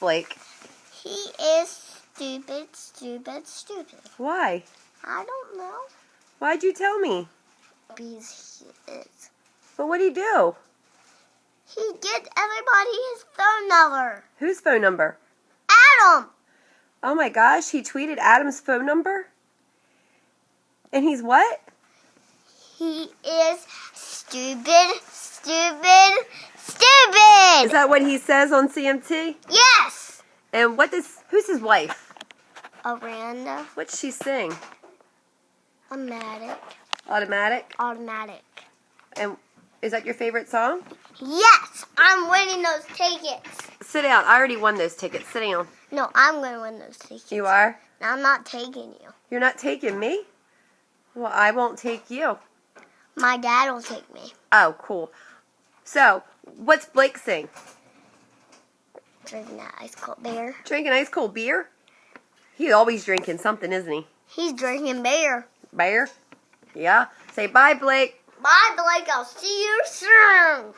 Blake? He is stupid, stupid, stupid. Why? I don't know. Why'd you tell me? Because he is. But what'd he do? He gives everybody his phone number. Whose phone number? Adam! Oh my gosh, he tweeted Adam's phone number? And he's what? He is stupid, stupid, stupid! Is that what he says on CMT? Yes! And who's his wife? Aranda. What's she sing? Automatic. Automatic? And is that your favorite song? Yes! I'm winning those tickets. Sit down. I already won those tickets. Sit down. No, I'm going to win those tickets. You are? I'm not taking you. You're not taking me? Well, I won't take you. My dad will take me. Oh, cool. So, what's Blake sing? Drinking that ice cold beer. Drinking ice cold beer? He's always drinking something, isn't he? He's drinking beer. Bear? Yeah. Say bye, Blake. Bye, Blake. I'll see you soon.